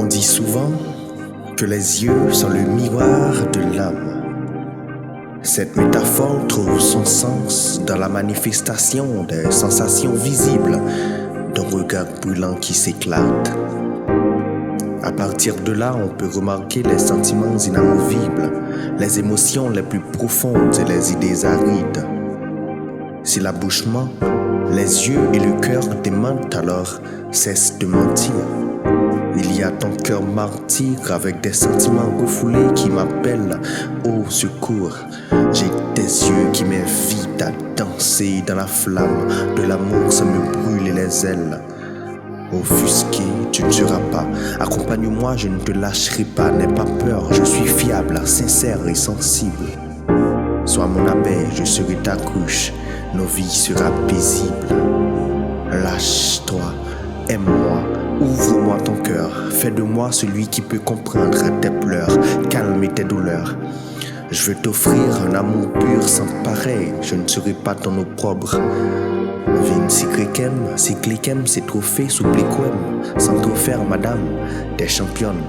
On dit souvent que les yeux sont le miroir de l'âme. Cette métaphore trouve son sens dans la manifestation des sensations visibles d'un regard brûlant qui s'éclate. À partir de là, on peut remarquer les sentiments inamovibles, les émotions les plus profondes et les idées arides. Si la bouche ment, les yeux et le cœur démentent, alors cesse de mentir. Il y a ton cœur martyr avec des sentiments refoulés qui m'appellent au secours. J'ai des yeux qui m'invitent à danser dans la flamme de l'amour sans me brûler les ailes. Offusqué, tu ne tueras pas. Accompagne-moi, je ne te lâcherai pas. N'aie pas peur, je suis fiable, sincère et sensible. Sois mon abeille, je serai ta couche. Nos vies sera paisible. Lâche-toi, aime-moi, ouvre-moi ton cœur. Fais de moi celui qui peut comprendre tes pleurs, calmer tes douleurs. Je veux t'offrir un amour pur sans pareil. Je ne serai pas ton opprobre. Vin si cliquem, c'est trophée sous pliquem. Sans trop faire, madame, t'es championne.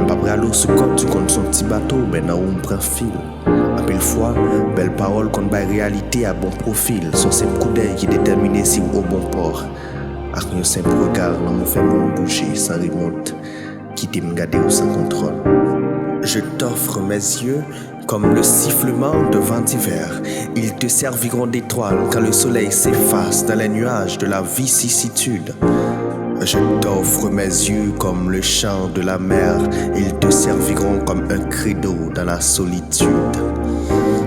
Pas prêt à l'eau sous côte, tu comptes son petit bateau, ben là où on prend fil. À belle fois, belle parole qu'on baille réalité à bon profil. Son simple coup d'œil qui détermine si au bon port. Avec un simple regard, l'on me fait mon bouger sans remonte. Quitter me garder ou sans contrôle. Je t'offre mes yeux comme le sifflement de vent d'hiver. Ils te serviront d'étoiles quand le soleil s'efface dans les nuages de la vicissitude. Je t'offre mes yeux comme le chant de la mer. Ils te serviront comme un credo dans la solitude.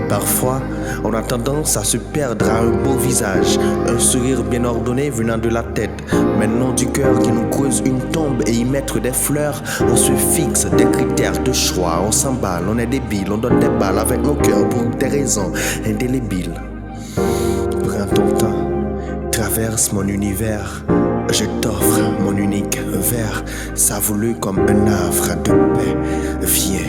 Parfois, on a tendance à se perdre à un beau visage, un sourire bien ordonné venant de la tête, mais non du cœur qui nous creuse une tombe et y mettre des fleurs. On se fixe des critères de choix, on s'emballe, on est débile, on donne des balles avec nos cœurs pour des raisons indélébiles. Prends ton temps, traverse mon univers. Je t'offre mon unique verre, savoureux comme un havre de paix. Viens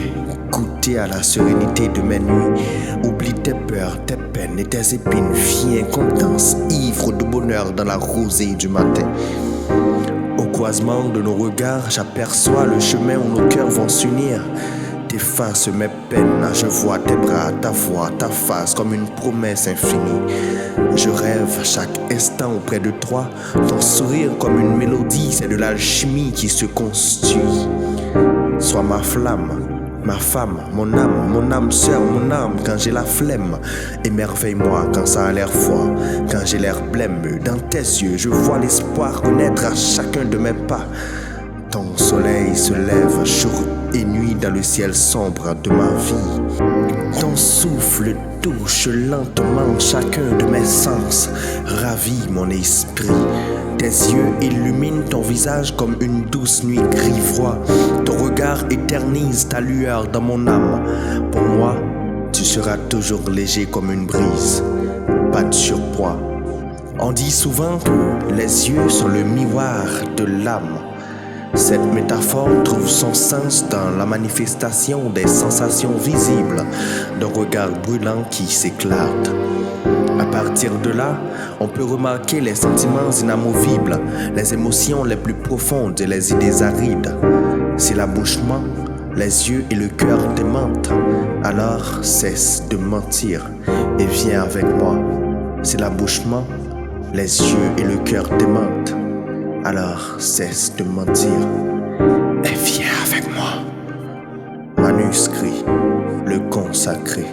goûter à la sérénité de mes nuits. Oublie tes peurs, tes peines et tes épines. Viens qu'on danse, ivre de bonheur dans la rosée du matin. Au croisement de nos regards, j'aperçois le chemin où nos cœurs vont s'unir. T'effaces mes peines, je vois tes bras, ta voix, ta face comme une promesse infinie. Je rêve chaque instant auprès de toi, ton sourire comme une mélodie, c'est de l'alchimie qui se construit. Sois ma flamme, ma femme, mon âme sœur, mon âme quand j'ai la flemme. Émerveille-moi quand ça a l'air froid, quand j'ai l'air blême. Dans tes yeux, je vois l'espoir renaître à chacun de mes pas. Ton soleil se lève jour et nuit dans le ciel sombre de ma vie. Ton souffle touche lentement chacun de mes sens, ravit mon esprit. Tes yeux illuminent ton visage comme une douce nuit gris-froid. Ton regard éternise ta lueur dans mon âme. Pour moi, tu seras toujours léger comme une brise, pas de surpoids. On dit souvent que les yeux sont le miroir de l'âme. Cette métaphore trouve son sens dans la manifestation des sensations visibles d'un regard brûlant qui s'éclate. À partir de là, on peut remarquer les sentiments inamovibles, les émotions les plus profondes et les idées arides. Si la bouche ment, les yeux et le cœur démentent, alors cesse de mentir et viens avec moi. Si la bouche ment, les yeux et le cœur démentent, alors cesse de mentir et viens avec moi. Manuscrit, le consacré.